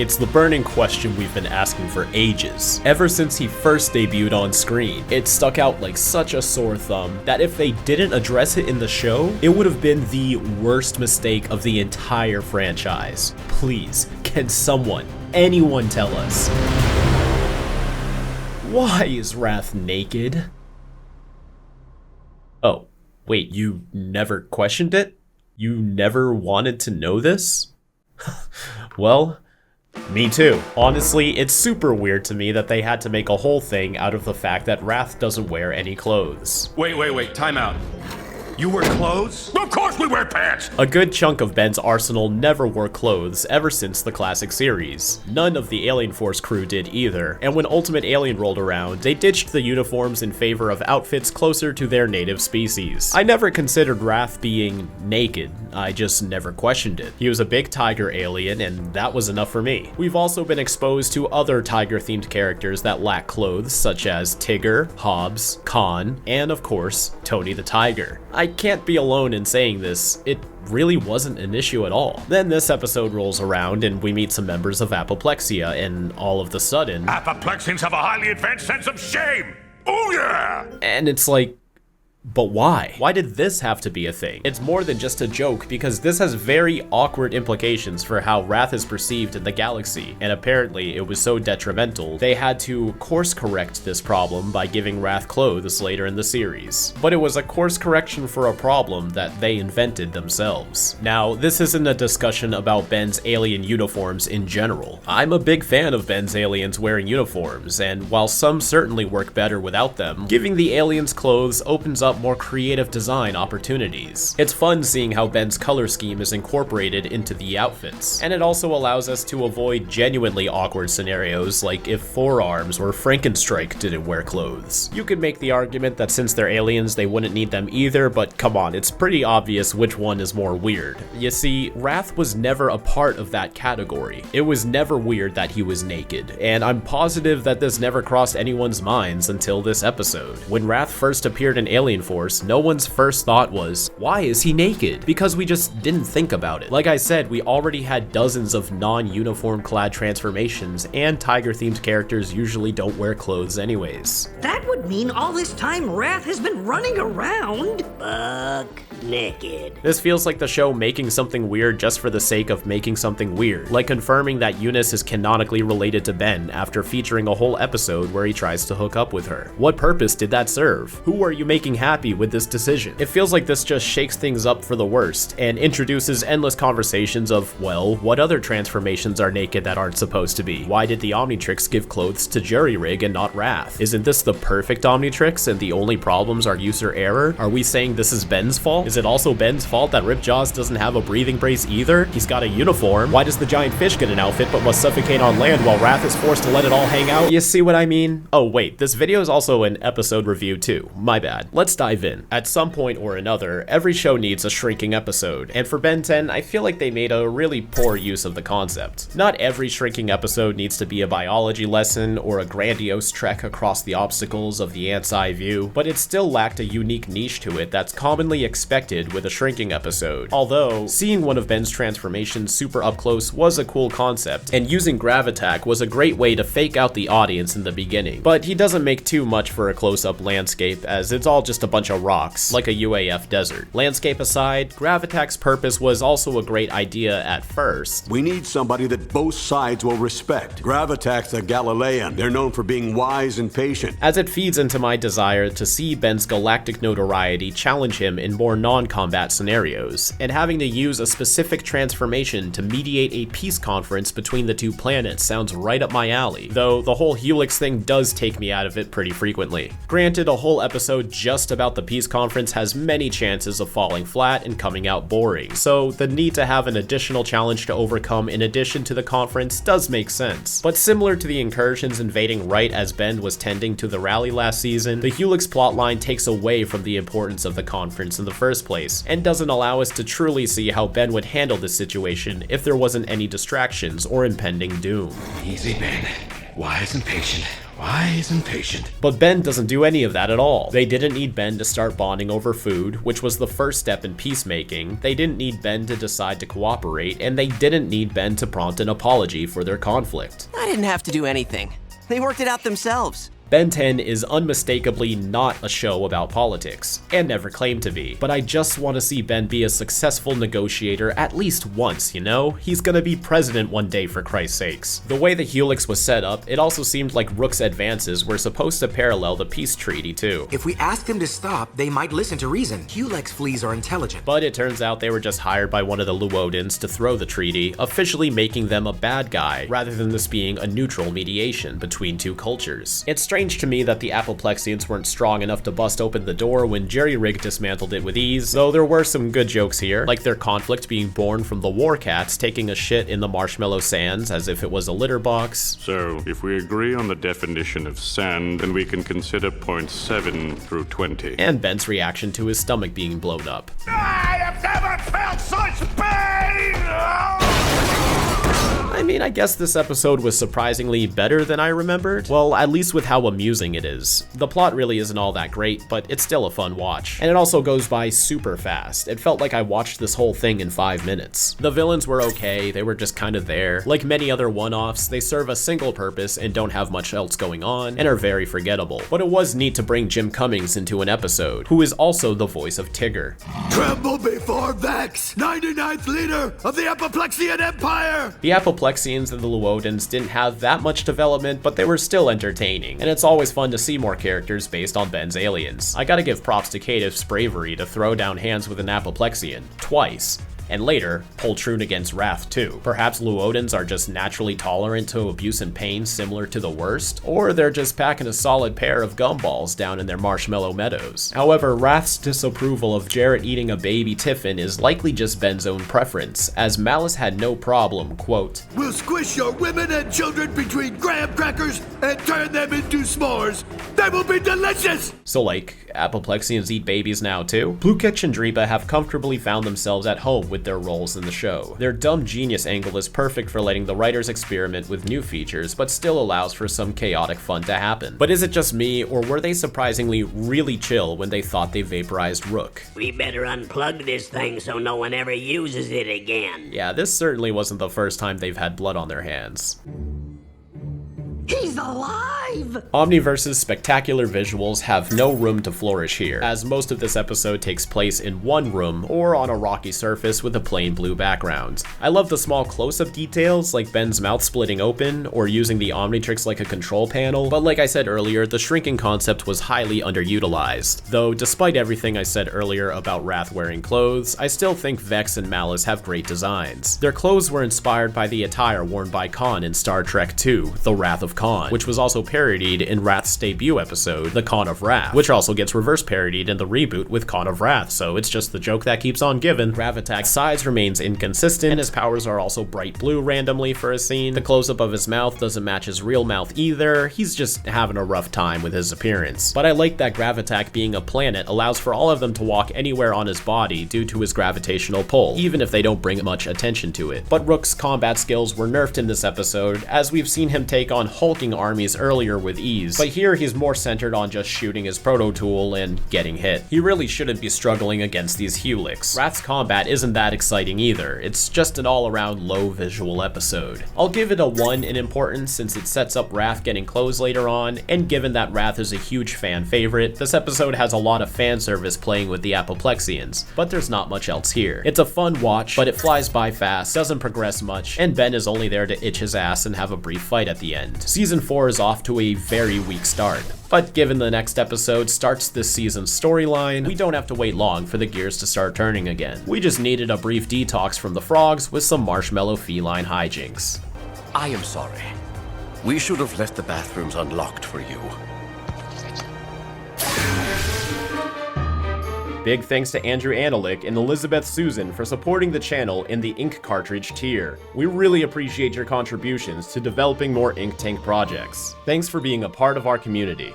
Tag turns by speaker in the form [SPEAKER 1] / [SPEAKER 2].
[SPEAKER 1] It's the burning question we've been asking for ages, ever since he first debuted on screen. It stuck out like such a sore thumb that if they didn't address it in the show, it would have been the worst mistake of the entire franchise. Please, can someone, anyone tell us? Why is Rath naked? Oh, wait, you never questioned it? You never wanted to know this? Well, me too. Honestly, it's super weird to me that they had to make a whole thing out of the fact that Rath doesn't wear any clothes.
[SPEAKER 2] Wait, time out. You wear clothes? Of course we wear pants!
[SPEAKER 1] A good chunk of Ben's arsenal never wore clothes ever since the classic series. None of the Alien Force crew did either, and when Ultimate Alien rolled around, they ditched the uniforms in favor of outfits closer to their native species. I never considered Rath being naked, I just never questioned it. He was a big tiger alien, and that was enough for me. We've also been exposed to other tiger-themed characters that lack clothes, such as Tigger, Hobbs, Khan, and of course, Tony the Tiger. I can't be alone in saying this, it really wasn't an issue at all. Then this episode rolls around and we meet some members of Apoplexia, and all of the sudden...
[SPEAKER 2] Apoplexians have a highly advanced sense of shame! Oh yeah!
[SPEAKER 1] And it's like, but why? Why did this have to be a thing? It's more than just a joke, because this has very awkward implications for how Rath is perceived in the galaxy, and apparently it was so detrimental, they had to course correct this problem by giving Rath clothes later in the series. But it was a course correction for a problem that they invented themselves. Now, this isn't a discussion about Ben's alien uniforms in general. I'm a big fan of Ben's aliens wearing uniforms, and while some certainly work better without them, giving the aliens clothes opens up more creative design opportunities. It's fun seeing how Ben's color scheme is incorporated into the outfits, and it also allows us to avoid genuinely awkward scenarios like if Forearms or Frankenstrike didn't wear clothes. You could make the argument that since they're aliens they wouldn't need them either, but come on, it's pretty obvious which one is more weird. You see, Rath was never a part of that category. It was never weird that he was naked, and I'm positive that this never crossed anyone's minds until this episode. When Rath first appeared in Alien Force, no one's first thought was, why is he naked? Because we just didn't think about it. Like I said, we already had dozens of non-uniform clad transformations, and tiger-themed characters usually don't wear clothes anyways.
[SPEAKER 3] That would mean all this time Rath has been running around buck naked.
[SPEAKER 1] This feels like the show making something weird just for the sake of making something weird, like confirming that Eunice is canonically related to Ben after featuring a whole episode where he tries to hook up with her. What purpose did that serve? Who are you making happy with this decision? It feels like this just shakes things up for the worst and introduces endless conversations of, well, what other transformations are naked that aren't supposed to be? Why did the Omnitrix give clothes to Jury-Rig and not Rath? Isn't this the perfect Omnitrix and the only problems are user error? Are we saying this is Ben's fault? Is it also Ben's fault that Ripjaws doesn't have a breathing brace either? He's got a uniform. Why does the giant fish get an outfit but must suffocate on land while Rath is forced to let it all hang out? You see what I mean? Oh wait, this video is also an episode review too. My bad. Let's dive in. At some point or another, every show needs a shrinking episode, and for Ben 10, I feel like they made a really poor use of the concept. Not every shrinking episode needs to be a biology lesson or a grandiose trek across the obstacles of the ant's eye view, but it still lacked a unique niche to it that's commonly expected with a shrinking episode. Although, seeing one of Ben's transformations super up close was a cool concept, and using Gravitac was a great way to fake out the audience in the beginning. But he doesn't make too much for a close-up landscape, as it's all just a bunch of rocks, like a UAF desert. Landscape aside, Gravitac's purpose was also a great idea at first.
[SPEAKER 4] We need somebody that both sides will respect. Gravitac's a Galilean. They're known for being wise and patient.
[SPEAKER 1] As it feeds into my desire to see Ben's galactic notoriety challenge him in more non-combat scenarios, and having to use a specific transformation to mediate a peace conference between the two planets sounds right up my alley, though the whole Helix thing does take me out of it pretty frequently. Granted, a whole episode just about the peace conference has many chances of falling flat and coming out boring, so the need to have an additional challenge to overcome in addition to the conference does make sense. But similar to the incursions invading right as Ben was tending to the rally last season, the Helix plotline takes away from the importance of the conference in the first place, and doesn't allow us to truly see how Ben would handle this situation if there wasn't any distractions or impending doom.
[SPEAKER 5] Easy, Ben. Wise and patient.
[SPEAKER 2] Wise and patient.
[SPEAKER 1] But Ben doesn't do any of that at all. They didn't need Ben to start bonding over food, which was the first step in peacemaking. They didn't need Ben to decide to cooperate, and they didn't need Ben to prompt an apology for their conflict.
[SPEAKER 5] I didn't have to do anything. They worked it out themselves.
[SPEAKER 1] Ben 10 is unmistakably not a show about politics, and never claimed to be, but I just want to see Ben be a successful negotiator at least once, you know? He's gonna be president one day, for Christ's sakes. The way the Helix was set up, it also seemed like Rook's advances were supposed to parallel the peace treaty too.
[SPEAKER 6] If we ask them to stop, they might listen to reason. Helix fleas are intelligent.
[SPEAKER 1] But it turns out they were just hired by one of the Luodans to throw the treaty, officially making them a bad guy, rather than this being a neutral mediation between two cultures. It's strange to me that the Apoplexians weren't strong enough to bust open the door when Jerry-Rig dismantled it with ease, though there were some good jokes here, like their conflict being born from the War Cats taking a shit in the marshmallow sands as if it was a litter box.
[SPEAKER 7] So, if we agree on the definition of sand, then we can consider points 7 through 20.
[SPEAKER 1] And Ben's reaction to his stomach being blown up.
[SPEAKER 2] I have never felt such pain!
[SPEAKER 1] I mean, I guess this episode was surprisingly better than I remembered. Well, at least with how amusing it is. The plot really isn't all that great, but it's still a fun watch. And it also goes by super fast. It felt like I watched this whole thing in 5 minutes. The villains were okay, they were just kind of there. Like many other one-offs, they serve a single purpose and don't have much else going on, and are very forgettable. But it was neat to bring Jim Cummings into an episode, who is also the voice of Tigger.
[SPEAKER 4] Tremble before Vex, 99th leader of the Apoplexian Empire!
[SPEAKER 1] The Apoplexians and the Luodans didn't have that much development, but they were still entertaining, and it's always fun to see more characters based on Ben's aliens. I gotta give props to Caitiff's bravery to throw down hands with an Apoplexian, twice. And later, Patron against Rath too. Perhaps Luodans are just naturally tolerant to abuse and pain similar to the worst, or they're just packing a solid pair of gumballs down in their marshmallow meadows. However, Rath's disapproval of Jarrett eating a baby Tiffin is likely just Ben's own preference, as Malice had no problem, quote,
[SPEAKER 4] We'll squish your women and children between graham crackers and turn them into s'mores. They will be delicious!
[SPEAKER 1] So like, Apoplexians eat babies now too? Bluketch and Dripa have comfortably found themselves at home with their roles in the show. Their dumb genius angle is perfect for letting the writers experiment with new features, but still allows for some chaotic fun to happen. But is it just me, or were they surprisingly really chill when they thought they vaporized Rook?
[SPEAKER 3] We better unplug this thing so no one ever uses it again.
[SPEAKER 1] Yeah, this certainly wasn't the first time they've had blood on their hands.
[SPEAKER 3] He's alive!
[SPEAKER 1] Omniverse's spectacular visuals have no room to flourish here, as most of this episode takes place in one room or on a rocky surface with a plain blue background. I love the small close-up details like Ben's mouth splitting open or using the Omnitrix like a control panel, but like I said earlier, the shrinking concept was highly underutilized. Though despite everything I said earlier about Rath wearing clothes, I still think Vex and Malice have great designs. Their clothes were inspired by the attire worn by Khan in Star Trek II, The Wrath of Khan, which was also parodied in Rath's debut episode, The Khan of Rath, which also gets reverse parodied in the reboot with Khan of Rath, so it's just the joke that keeps on giving. Gravatak's size remains inconsistent, and his powers are also bright blue randomly for a scene. The close-up of his mouth doesn't match his real mouth either. He's just having a rough time with his appearance. But I like that Gravatak being a planet allows for all of them to walk anywhere on his body due to his gravitational pull, even if they don't bring much attention to it. But Rook's combat skills were nerfed in this episode, as we've seen him take on hulking armies earlier with ease, but here he's more centered on just shooting his proto tool and getting hit. He really shouldn't be struggling against these Helix. Rath's combat isn't that exciting either, it's just an all-around low visual episode. I'll give it a 1 in importance since it sets up Rath getting clothes later on, and given that Rath is a huge fan favorite, this episode has a lot of fan service playing with the Apoplexians, but there's not much else here. It's a fun watch, but it flies by fast, doesn't progress much, and Ben is only there to itch his ass and have a brief fight at the end. Season 4 is off to a very weak start, but given the next episode starts this season's storyline, we don't have to wait long for the gears to start turning again. We just needed a brief detox from the frogs with some marshmallow feline hijinks.
[SPEAKER 8] I am sorry. We should have left the bathrooms unlocked for you.
[SPEAKER 1] Big thanks to Andrew Analik and Elizabeth Susan for supporting the channel in the Ink Cartridge tier. We really appreciate your contributions to developing more Ink Tank projects. Thanks for being a part of our community.